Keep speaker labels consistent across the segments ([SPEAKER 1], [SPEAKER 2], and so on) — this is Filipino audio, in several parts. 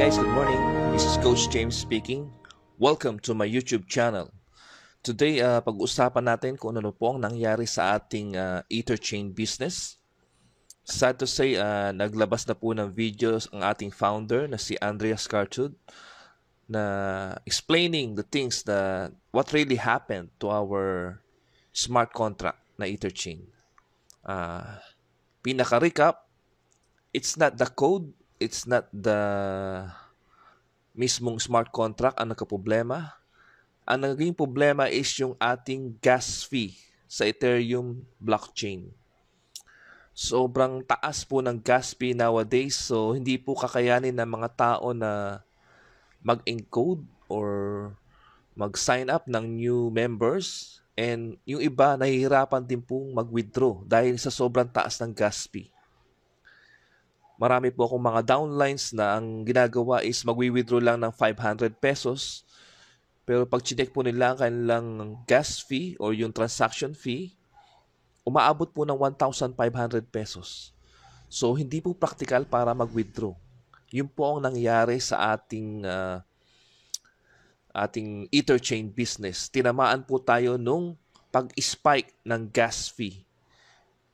[SPEAKER 1] guys, good morning. This is Coach James speaking. Welcome to my YouTube channel. Today, pag-uusapan natin kung ano po ang nangyari sa ating Etherchain business. Sad to say, naglabas na po ng videos ang ating founder na si Andreas Cartud na explaining the things that what really happened to our smart contract na Etherchain. Pinaka-recap, it's not the code, it's not the mismong smart contract ang nagkaproblema. Ang naging problema is yung ating gas fee sa Ethereum blockchain. Sobrang taas po ng gas fee nowadays, so hindi po kakayanin ng mga tao na mag-encode or mag-sign up ng new members, and yung iba nahihirapan din pong mag-withdraw dahil sa sobrang taas ng gas fee. Marami po akong mga downlines na ang ginagawa is mag-withdraw lang ng 500 pesos. Pero pag chinek po nila ang kanilang gas fee or yung transaction fee, umaabot po ng 1,500 pesos. So, hindi po practical para mag-withdraw. Yun po ang nangyari sa ating Etherchain business. Tinamaan po tayo nung pag-spike ng gas fee,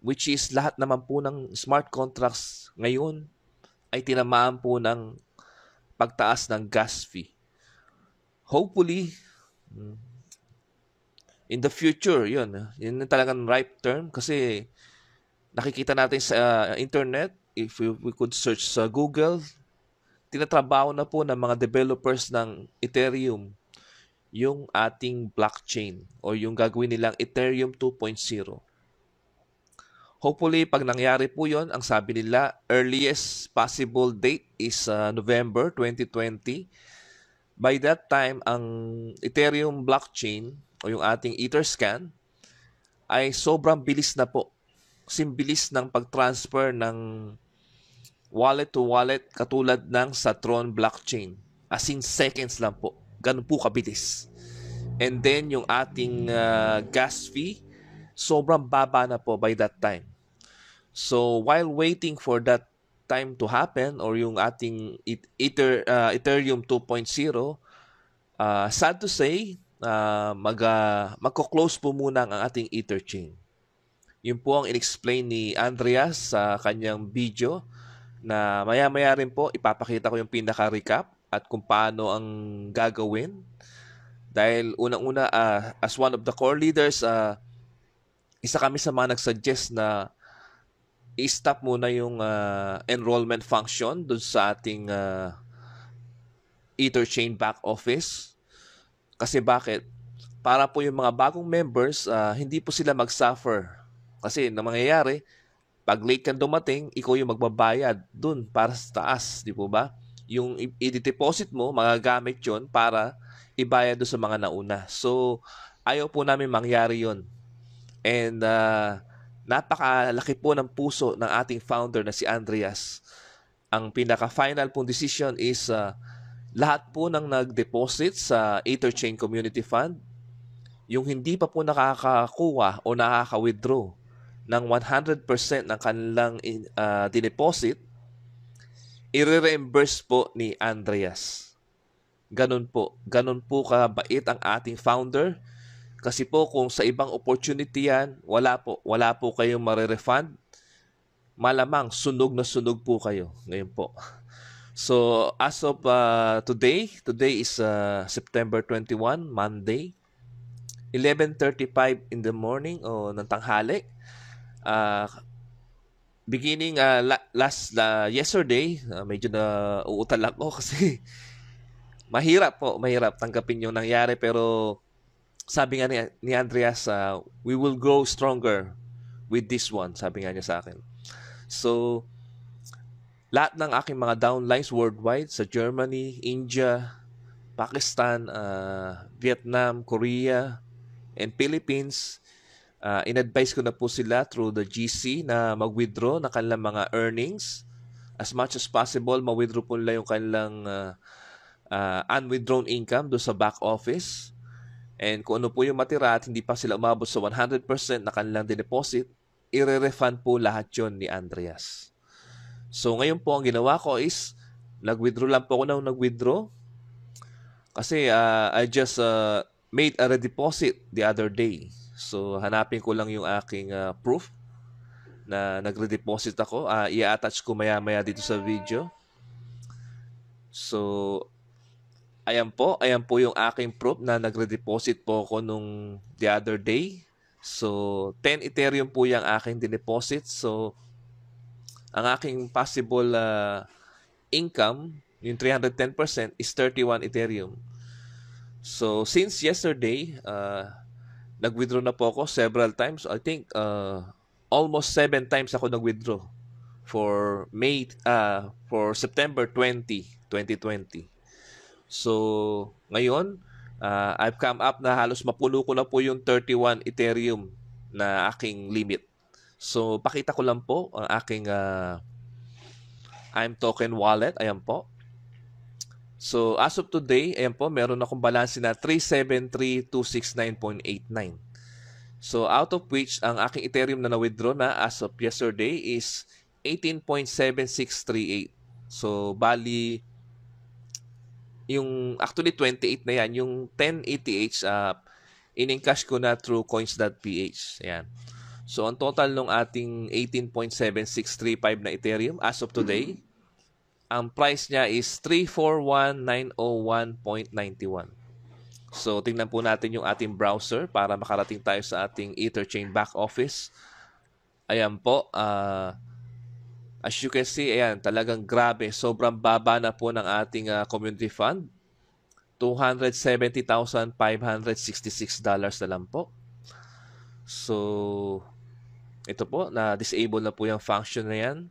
[SPEAKER 1] which is lahat naman po ng smart contracts ngayon ay tinamaan po ng pagtaas ng gas fee. Hopefully, in the future, yun talagang right term kasi nakikita natin sa internet, if we could search sa Google, tinatrabaho na po ng mga developers ng Ethereum yung ating blockchain o yung gagawin nilang Ethereum 2.0. Hopefully, pag nangyari po yon, ang sabi nila, earliest possible date is November 2020. By that time, ang Ethereum blockchain o yung ating Etherscan ay sobrang bilis na po. Kasing bilis ng pag-transfer ng wallet to wallet katulad ng sa Tron blockchain. As in seconds lang po. Ganun po kabilis. And then, yung ating gas fee, sobrang baba na po by that time. So, while waiting for that time to happen or yung ating Ethereum 2.0, sad to say, magko-close po muna ang ating Etherchain. Yun po ang in-explain ni Andreas sa kanyang video na maya-maya rin po ipapakita ko yung pinaka-recap at kung paano ang gagawin. Dahil unang-una, as one of the core leaders, isa kami sa mga nag-suggest na i-stop muna yung enrollment function dun sa ating Etherchain back office. Kasi bakit? Para po yung mga bagong members, hindi po sila mag-suffer. Kasi na mangyayari, pag late kang dumating, ikaw yung magbabayad dun para sa taas, di po ba? Yung i-deposit mo, magagamit yun para ibayad doon sa mga nauna. So, ayaw po namin mangyari yun. And napakalaki po ng puso ng ating founder na si Andreas. Ang pinaka-final pong decision is lahat po ng nag-deposit sa Etherchain Community Fund, yung hindi pa po nakakakuha o nakaka-withdraw ng 100% ng kanilang dineposit, i-reimburse po ni Andreas. Ganun po kabait ang ating founder. Kasi po kung sa ibang opportunity yan, wala po kayong mare-refund. Malamang sunog na sunog po kayo ngayon po. So as of today is September 21, Monday, 11:35 in the morning o ng tanghali. Beginning yesterday, medyo na uutal ako kasi mahirap tanggapin yung nangyari, pero sabi nga ni Andreas, we will grow stronger with this one, sabi nga niya sa akin. So, lahat ng aking mga downlines worldwide sa Germany, India, Pakistan, Vietnam, Korea, and Philippines, in-advise ko na po sila through the GC na mag-withdraw na kanilang mga earnings. As much as possible, ma-withdraw po nila yung kanilang unwithdrawn income doon sa back office. And kung ano po yung matira at hindi pa sila umabot sa 100% na kanilang dineposit, i-refund po lahat yon ni Andreas. So ngayon po ang ginawa ko is Nag-withdraw lang po ako ng nag-withdraw. Kasi I just made a redeposit the other day. So, hanapin ko lang yung aking proof na nagre-deposit ako. I-attach ko maya-maya dito sa video. So, ayan po yung aking proof na nagre-deposit po ako nung the other day. So, 10 Ethereum po yung aking dineposit. So, ang aking possible income, yung 310% is 31 Ethereum. So, since yesterday, nag-withdraw na po ako several times. I think almost 7 times ako nag-withdraw for for September 2020. So, ngayon, I've come up na halos mapuno ko na po yung 31 Ethereum na aking limit. So, pakita ko lang po ang aking I'm Token wallet. Ayan po. So, as of today, ayan po, meron akong balance na 373,269.89. So, out of which, ang aking Ethereum na na-withdraw na as of yesterday is 18.7638. So, bali, yung actually 28 na yan, yung 10 ETH, in-encash ko na through coins.ph. Ayan. So, ang total ng ating 18.7635 na Ethereum as of today, ang price niya is 341,901.91. So, tingnan po natin yung ating browser para makarating tayo sa ating Etherchain back office. Ayan po. As you can see, ayan, talagang grabe. Sobrang baba na po ng ating community fund. $270,566 na lang po. So, ito po, na-disable na po yung function na yan.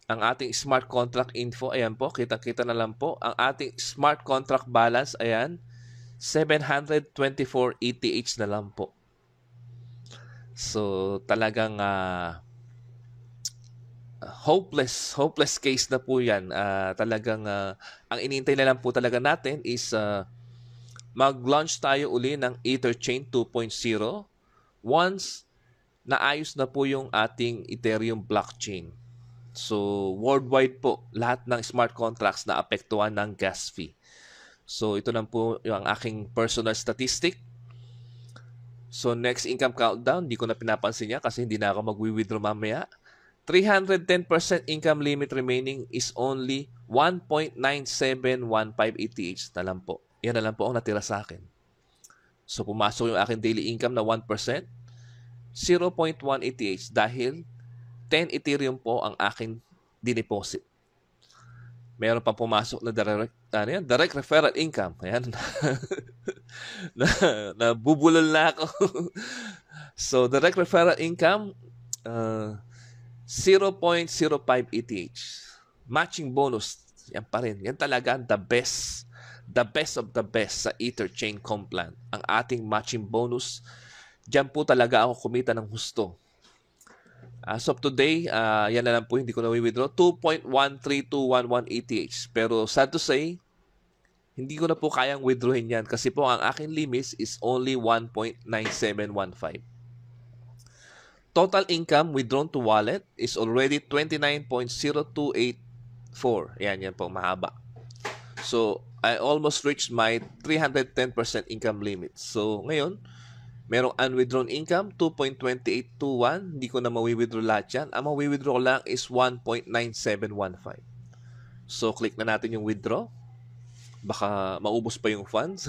[SPEAKER 1] Ang ating smart contract info, ayan po, kita-kita na lang po. Ang ating smart contract balance, ayan, 724 ETH na lang po. So, talagang hopeless case na po yan. Talagang, ang inintay na lang po talaga natin is mag-launch tayo uli ng Etherchain 2.0 once naayos na po yung ating Ethereum blockchain. So, worldwide po, lahat ng smart contracts na apektuhan ng gas fee. So, ito lang po yung aking personal statistic. So, next income countdown, hindi ko na pinapansin niya kasi hindi na ako mag-withdraw mamaya. 310% income limit remaining is only 1.9715 ETH na lang po. Yan na lang po ang natira sa akin. So, pumasok yung aking daily income na 1%, 0.1 ETH dahil 10 Ethereum po ang aking dineposit. Meron pa pumasok na direct referral income. Ayan. Nabubulol na ako. So, direct referral income, 0.05 ETH. Matching bonus, yan pa rin. Yan talaga the best. The best of the best sa Etherchain Complan. Ang ating matching bonus. Diyan po talaga ako kumita ng husto. As of today, yan na lang po, hindi ko na withdraw 2.13211 ETH. Pero sad to say, hindi ko na po kayang withdrawin yan kasi po ang aking limits is only 1.9715. Total income withdrawn to wallet is already 29.0284. Yan po, mahaba. So, I almost reached my 310% income limit. So, ngayon, merong unwithdrawn income, 2.2821. Hindi ko na mawi-withdraw lahat yan. Ang mawi-withdraw ko lang is 1.9715. So, click na natin yung withdraw. Baka maubos pa yung funds.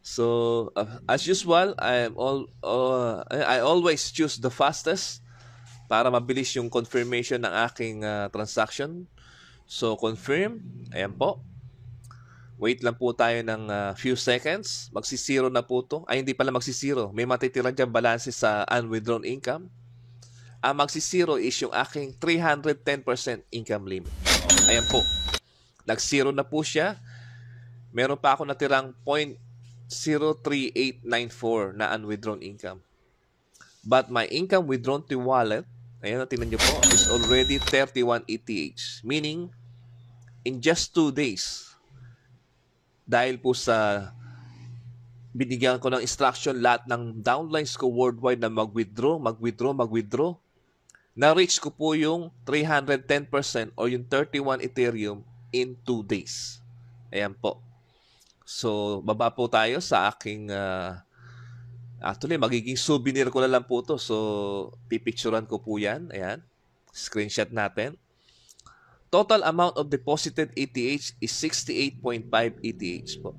[SPEAKER 1] So, as usual, I always choose the fastest para mabilis yung confirmation ng aking transaction. So, confirm. Ayan po. Wait lang po tayo ng few seconds. Magsisiro na po to. Ay, hindi pala magsisiro. May matitira dyan balance sa unwithdrawn income. Ang magsisiro is yung aking 310% income limit. Ayan po. Nag-zero na po siya. Meron pa ako natirang 0.03894 na unwithdrawn income. But my income withdrawn to wallet, ayan, tingnan nyo po, is already 31 ETH. Meaning, in just 2 days, dahil po sa binigyan ko ng instruction lahat ng downlines ko worldwide na mag-withdraw, na-reach ko po yung 310% o yung 31 Ethereum in 2 days. Ayan po. So, baba po tayo sa aking, actually, magiging souvenir ko na lang po to. So, pipicturean ko po yan. Ayan. Screenshot natin. Total amount of deposited ETH is 68.5 ETH po.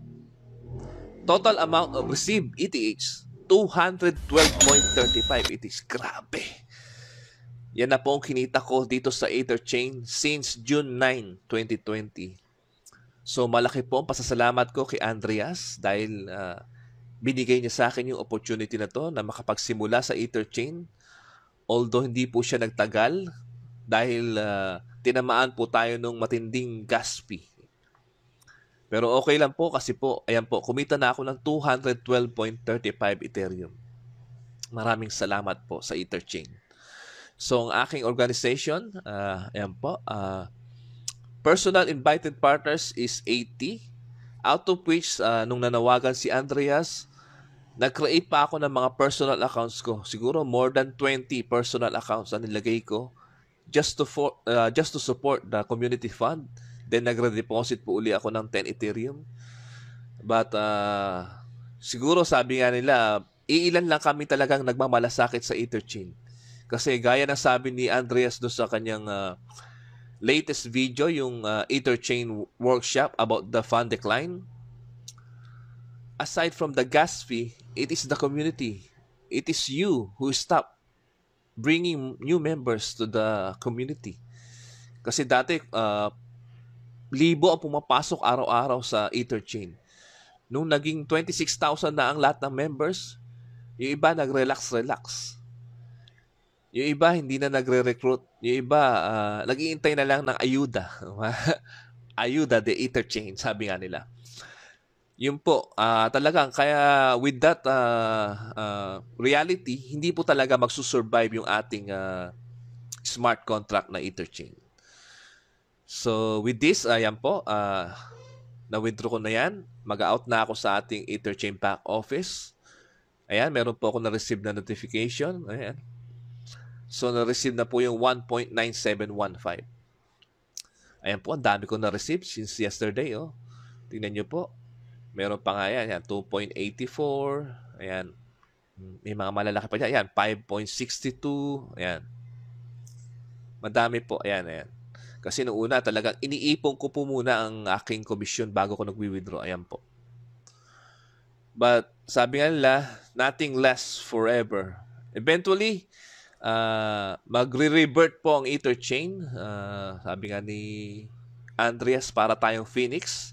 [SPEAKER 1] Total amount of received ETH, 212.35 ETH. Grabe. Yan na po ang kinita ko dito sa Etherchain since June 9, 2020. So, malaki po ang pasasalamat ko kay Andreas dahil binigay niya sa akin yung opportunity na to na makapagsimula sa Etherchain. Although hindi po siya nagtagal dahil tinamaan po tayo nung matinding gas fee. Pero okay lang po kasi po, ayan po, kumita na ako ng 212.35 Ethereum. Maraming salamat po sa Etherchain. So, ang aking organization, ayan po, personal invited partners is 80, out of which, nung nanawagan si Andreas, nag-create pa ako ng mga personal accounts ko. Siguro more than 20 personal accounts na nilagay ko just to support the community fund. Then, nagre-deposit po uli ako ng 10 Ethereum. But, siguro sabi nga nila, iilan lang kami talagang nagmamalasakit sa Etherchain. Kasi gaya ng sabi ni Andreas doon sa kanyang latest video, yung Etherchain workshop about the fund decline, aside from the gas fee, it is the community. It is you who stop bringing new members to the community. Kasi dati, libo ang pumapasok araw-araw sa Etherchain. Nung naging 26,000 na ang lahat ng members, yung iba nag-relax. Yung iba hindi na nagre-recruit. Yung iba nag-iintay na lang ng ayuda. Ayuda the Etherchain, sabi nga nila. Yun po, talagang kaya with that reality, hindi po talaga magsusurvive yung ating smart contract na Etherchain. So with this, ayan po, na-withdraw ko na yan. Mag-out na ako sa ating Etherchain back office. Ayan, meron po ako na-receive na notification. Ayan. So, na-receive na po yung 1.9715. Ayan po, ang dami ko na-receive since yesterday. Oh. Tingnan nyo po. Meron pa nga yan. 2.84. Ayan. May mga malalaki pa dyan. Ayan, 5.62. Ayan. Madami po. Ayan. Kasi noong una talagang iniipon ko po muna ang aking komisyon bago ko nag-withdraw. Ayan po. But sabi nga nila, nothing lasts forever. Eventually, magre-revert po ang Etherchain. Sabi nga ni Andreas, para tayong Phoenix.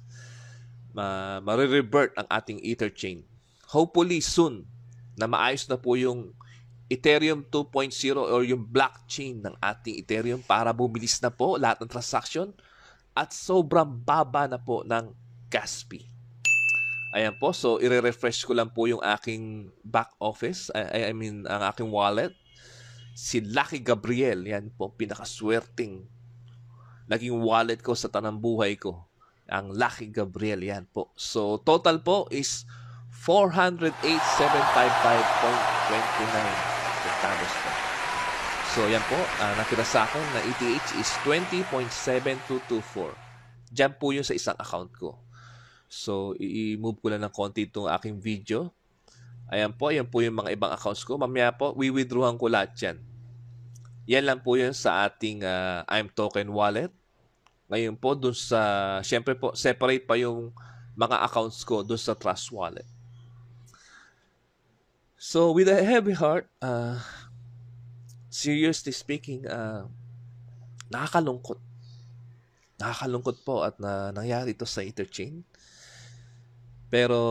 [SPEAKER 1] Magre-revert ang ating Etherchain. Hopefully soon na maayos na po yung Ethereum 2.0 or yung blockchain ng ating Ethereum para bumilis na po lahat ng transaction at sobrang baba na po ng gas fee. Ayan po, so i-refresh ko lang po yung aking back office, I mean ang aking wallet. Si Lucky Gabriel, yan po pinakaswerting naging wallet ko sa tanang buhay ko. Ang Lucky Gabriel, yan po. So total po is 408,755.29 centavos po. So yan po, nakita sa akin na ETH is 20.7224. Diyan po yun sa isang account ko. So, i-move ko lang ng konti itong aking video. Ayan po yung mga ibang accounts ko. Mamaya po, withdrawhan ko lahat yan. Yan lang po yun sa ating I'm Token wallet. Ngayon po, dun sa, syempre po, separate pa yung mga accounts ko dun sa Trust wallet. So, with a heavy heart, seriously speaking, nakakalungkot. Nakakalungkot po at nangyari ito sa Etherchain. Pero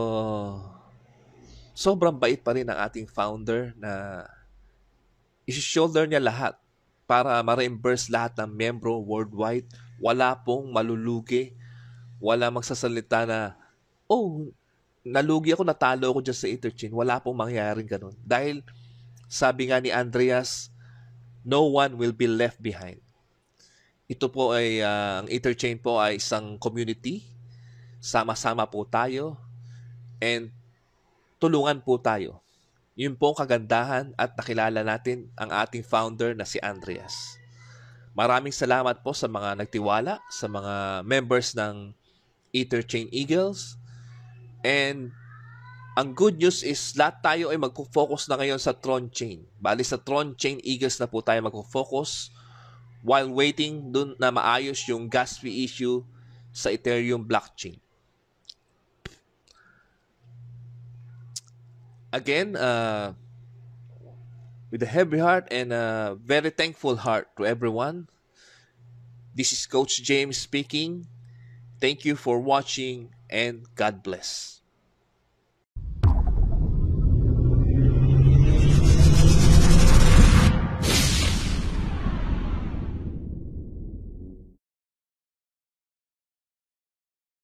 [SPEAKER 1] sobrang bait pa rin ang ating founder na isi-shoulder niya lahat para ma-reimburse lahat ng membro worldwide. Wala pong malulugi. Wala magsasalita na, oh, nalugi ako, natalo ako dyan sa Etherchain. Wala pong mangyayaring ganun. Dahil sabi nga ni Andreas, no one will be left behind. Ito po ay, ang Etherchain po ay isang community. Sama-sama po tayo. And tulungan po tayo. Yun po ang kagandahan at nakilala natin ang ating founder na si Andreas. Maraming salamat po sa mga nagtiwala, sa mga members ng Etherchain Eagles. And ang good news is lahat tayo ay magpo-focus na ngayon sa Tron Chain. Bali sa Tron Chain Eagles na po tayo magpo-focus while waiting dun na maayos yung gas fee issue sa Ethereum blockchain. Again, with a heavy heart and a very thankful heart to everyone, this is Coach James speaking. Thank you for watching and God bless.